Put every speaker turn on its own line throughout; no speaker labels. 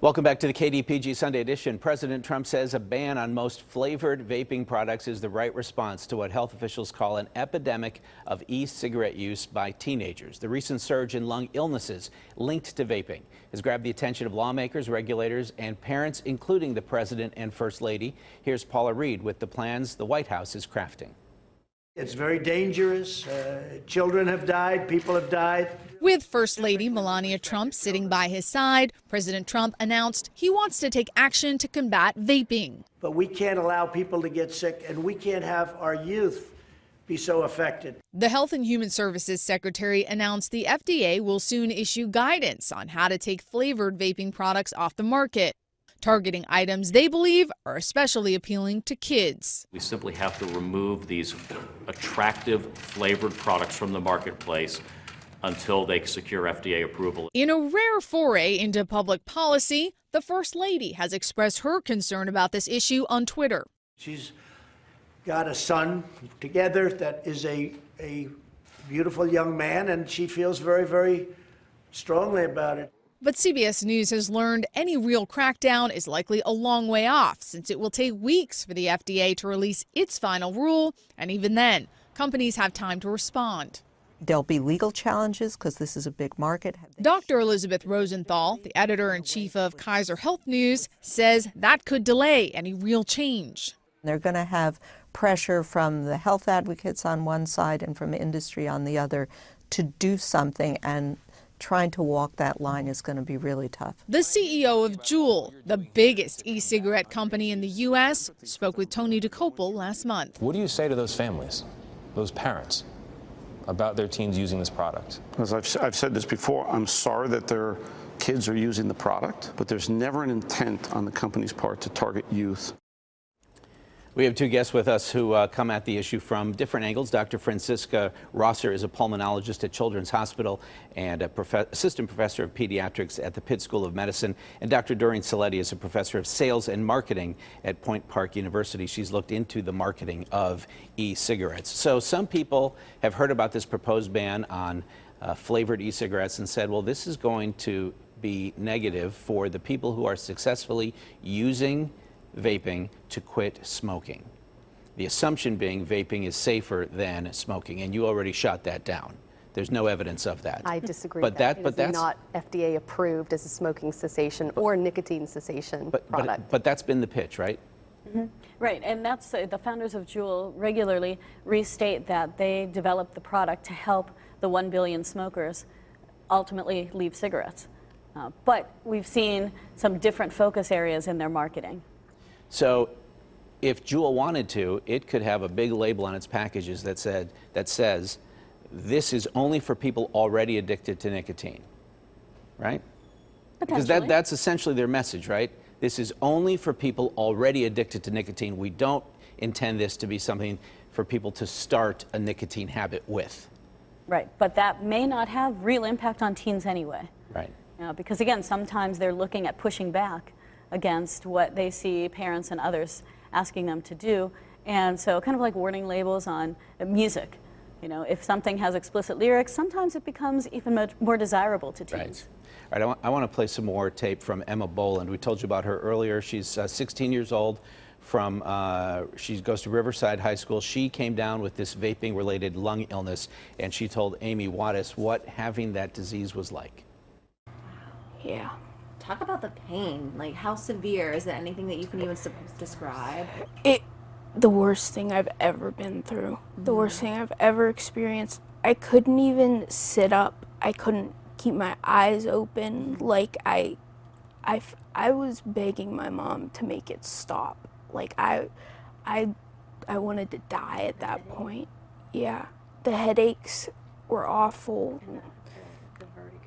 Welcome back to the KDPG Sunday Edition. President Trump says a ban on most flavored vaping products is the right response to what health officials call an epidemic of e-cigarette use by teenagers. The recent surge in lung illnesses linked to vaping has grabbed the attention of lawmakers, regulators, and parents, including the president and first lady. Here's Paula Reed with the plans the White House is crafting.
It's very dangerous. Children have died. People have died.
With First Lady Melania Trump sitting by his side, President Trump announced he wants to take action to combat vaping.
But we can't allow people to get sick, and we can't have our youth be so affected.
The Health and Human Services Secretary announced the FDA will soon issue guidance on how to take flavored vaping products off the market, targeting items they believe are especially appealing to kids.
We simply have to remove these attractive flavored products from the marketplace until they secure FDA approval.
In a rare foray into public policy, the First Lady has expressed her concern about this issue on Twitter.
She's got a son together that is a beautiful young man, and she feels very, very strongly about it.
But CBS News has learned any real crackdown is likely a long way off, since it will take weeks for the FDA to release its final rule, and even then, companies have time to respond.
There'll be legal challenges because this is a big market.
Dr. Elizabeth Rosenthal, the editor-in-chief of Kaiser Health News, says that could delay any real change.
They're going to have pressure from the health advocates on one side and from industry on the other to do something, and trying to walk that line is going to be really tough.
The CEO of Juul, the biggest e-cigarette company in the U.S., spoke with Tony DeCopel last month.
What do you say to those families, those parents, about their teens using this product?
As I've said this before, I'm sorry that their kids are using the product, but there's never an intent on the company's part to target youth.
We have two guests with us who come at the issue from different angles. Dr. Francisca Rosser is a pulmonologist at Children's Hospital and assistant professor of pediatrics at the Pitt School of Medicine. And Dr. Doreen Saletti is a professor of sales and marketing at Point Park University. She's looked into the marketing of e-cigarettes. So some people have heard about this proposed ban on flavored e-cigarettes and said, well, this is going to be negative for the people who are successfully using vaping to quit smoking. The assumption being vaping is safer than smoking, and you already shot that down. There's no evidence of that.
I disagree. But that's not FDA approved as a smoking cessation or nicotine cessation product.
But that's been the pitch, right?
Mm-hmm. Right, and that's the founders of Juul regularly restate that they developed the product to help the 1 billion smokers ultimately leave cigarettes. But we've seen some different focus areas in their marketing.
So if Juul wanted to, it could have a big label on its packages that says this is only for people already addicted to nicotine, right? Because that's essentially their message, right? This is only for people already addicted to nicotine. We don't intend this to be something for people to start a nicotine habit with.
Right, but that may not have real impact on teens anyway.
Right.
Because again, sometimes they're looking at pushing back against what they see parents and others asking them to do. And so kind of like warning labels on music. You know, if something has explicit lyrics, sometimes it becomes even more desirable to teens.
Right. All right, I want to play some more tape from Emma Boland. We told you about her earlier. She's 16 years old. She goes to Riverside High School. She came down with this vaping-related lung illness, and she told Amy Wattis what having that disease was like.
Yeah. Talk about the pain. Like, how severe? Is it anything that you can even describe?
The worst thing I've ever been through. The worst thing I've ever experienced. I couldn't even sit up. I couldn't keep my eyes open. Like, I was begging my mom to make it stop. Like, I wanted to die at that point. Yeah. The headaches were awful.
And the vertigo.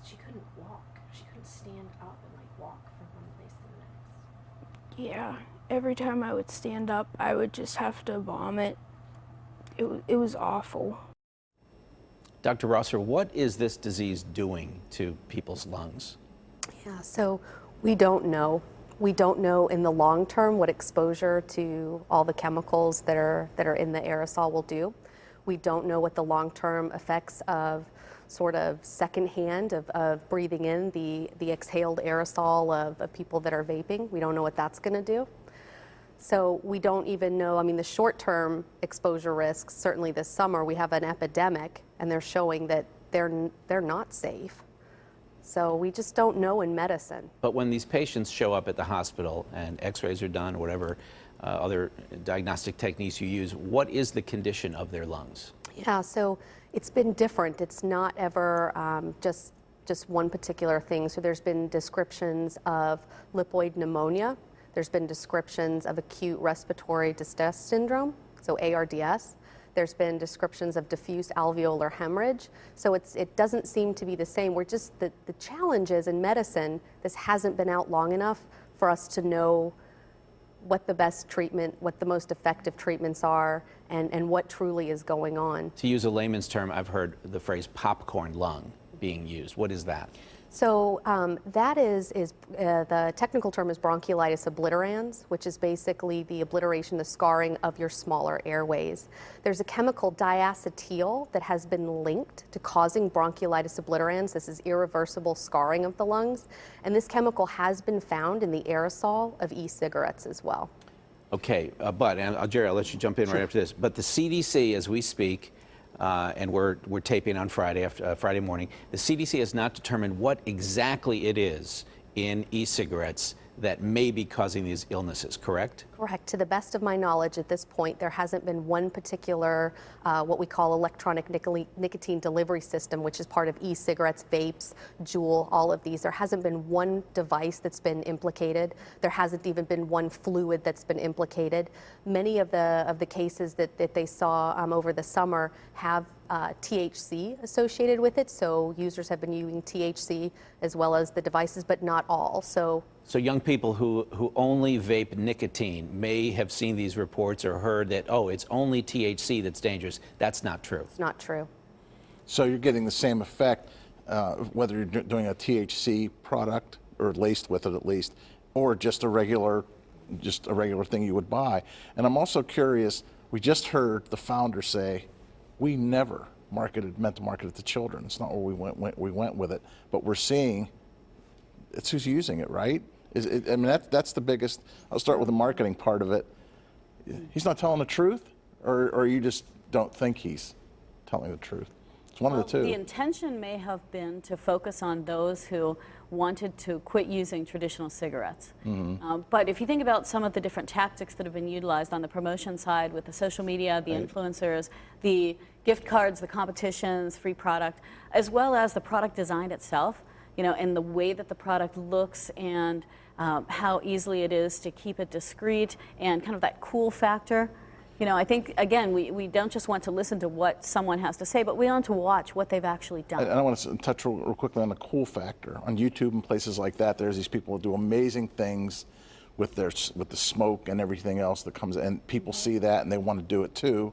She couldn't walk. She couldn't stand up and like walk from one place to the next.
Yeah. Every time I would stand up, I would just have to vomit. It was awful.
Dr. Rosser, what is this disease doing to people's lungs?
Yeah, so we don't know. We don't know in the long term what exposure to all the chemicals that are in the aerosol will do. We don't know what the long-term effects of sort of secondhand of breathing in the exhaled aerosol of people that are vaping. We don't know what that's going to do. So we don't even know, I mean, the short-term exposure risks, certainly this summer, we have an epidemic, and they're showing that they're not safe. So we just don't know in medicine.
But when these patients show up at the hospital and x-rays are done or whatever other diagnostic techniques you use, what is the condition of their lungs?
Yeah, so it's been different. It's not ever just one particular thing. So there's been descriptions of lipoid pneumonia. There's been descriptions of acute respiratory distress syndrome, so ARDS. There's been descriptions of diffuse alveolar hemorrhage. So it doesn't seem to be the same. We're just, the challenge is in medicine, this hasn't been out long enough for us to know what the best treatment, what the most effective treatments are, and what truly is going on.
To use a layman's term, I've heard the phrase popcorn lung being used. What is that?
So that is the technical term is bronchiolitis obliterans, which is basically the obliteration, the scarring of your smaller airways. There's a chemical diacetyl that has been linked to causing bronchiolitis obliterans. This is irreversible scarring of the lungs, and this chemical has been found in the aerosol of e-cigarettes as well.
Okay, but, and Jerry, I'll let you jump in right after this, but the CDC, as we speak, and we're taping on Friday, Friday morning, the CDC has not determined what exactly it is in e-cigarettes that may be causing these illnesses, correct?
Correct. To the best of my knowledge at this point, there hasn't been one particular, what we call electronic nicotine delivery system, which is part of e-cigarettes, vapes, Juul, all of these. There hasn't been one device that's been implicated. There hasn't even been one fluid that's been implicated. Many of the cases that they saw over the summer have THC associated with it, so users have been using THC as well as the devices, but not all. So
young people who only vape nicotine may have seen these reports or heard that, oh, it's only THC that's dangerous. That's not true.
It's not true.
So you're getting the same effect, whether you're doing a THC product, or laced with it at least, or just a regular thing you would buy. And I'm also curious, we just heard the founder say, we never meant to market it to children. It's not where we went with it, but we're seeing it's who's using it, right? I mean, that's the biggest. I'll start with the marketing part of it. He's not telling the truth, or you just don't think he's telling the truth. It's one of the two.
The intention may have been to focus on those who wanted to quit using traditional cigarettes.
Mm-hmm.
But if you think about some of the different tactics that have been utilized on the promotion side with the social media, the influencers, the gift cards, the competitions, free product, as well as the product design itself, you know, and the way that the product looks and how easily it is to keep it discreet and kind of that cool factor. You know, I think, again, we don't just want to listen to what someone has to say, but we want to watch what they've actually done.
And I want to touch real quickly on the cool factor. On YouTube and places like that, there's these people who do amazing things with the smoke and everything else that comes, and people see that and they want to do it too.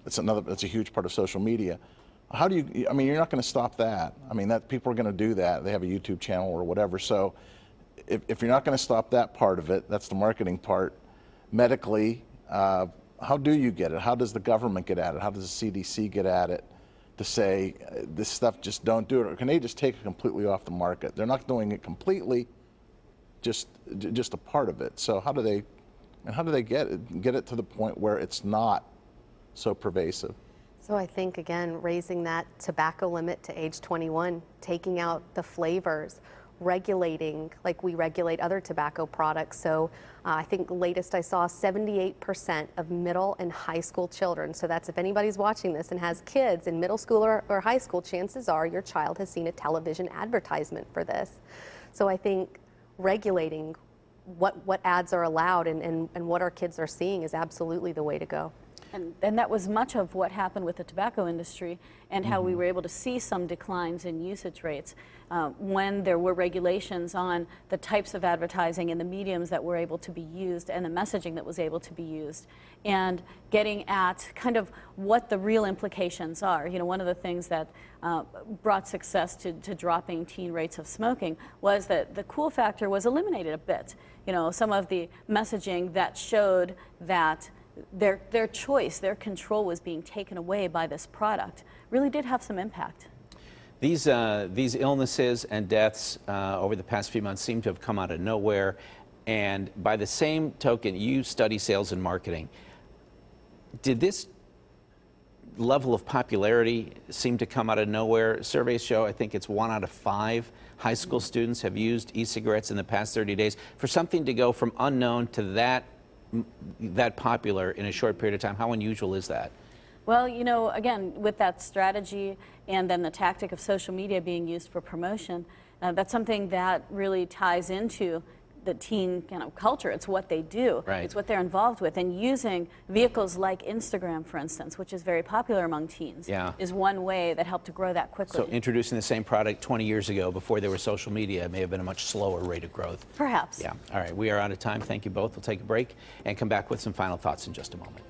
It's a huge part of social media. How do you, I mean, you're not going to stop that. I mean, that people are going to do that. They have a YouTube channel or whatever. So if you're not going to stop that part of it, that's the marketing part. Medically, how do you get it? How does the government get at it? How does the CDC get at it to say this stuff, just don't do it? Or can they just take it completely off the market? They're not doing it completely, just a part of it. So how do they get it to the point where it's not so pervasive?
So I think, again, raising that tobacco limit to age 21, taking out the flavors, regulating like we regulate other tobacco products. So I think latest I saw 78% of middle and high school children. So that's if anybody's watching this and has kids in middle school or high school, chances are your child has seen a television advertisement for this. So I think regulating what ads are allowed and what our kids are seeing is absolutely the way to go.
And that was much of what happened with the tobacco industry and how we were able to see some declines in usage rates when there were regulations on the types of advertising and the mediums that were able to be used and the messaging that was able to be used, and getting at kind of what the real implications are. You know, one of the things that brought success to dropping teen rates of smoking was that the cool factor was eliminated a bit. You know, some of the messaging that showed that their choice, their control was being taken away by this product really did have some impact.
These illnesses and deaths over the past few months seem to have come out of nowhere. And by the same token, you study sales and marketing. Did this level of popularity seem to come out of nowhere? Surveys show, I think it's 1 out of 5 high school students have used e-cigarettes in the past 30 days. For something to go from unknown to that popular in a short period of time, how unusual is that?
Well, you know, again, with that strategy and then the tactic of social media being used for promotion, that's something that really ties into the teen kind of culture. It's what they do.
Right.
It's what they're involved with. And using vehicles like Instagram, for instance, which is very popular among teens, is one way that helped to grow that quickly.
So introducing the same product 20 years ago, before there was social media, may have been a much slower rate of growth.
Perhaps.
Yeah. All right. We are out of time. Thank you both. We'll take a break and come back with some final thoughts in just a moment.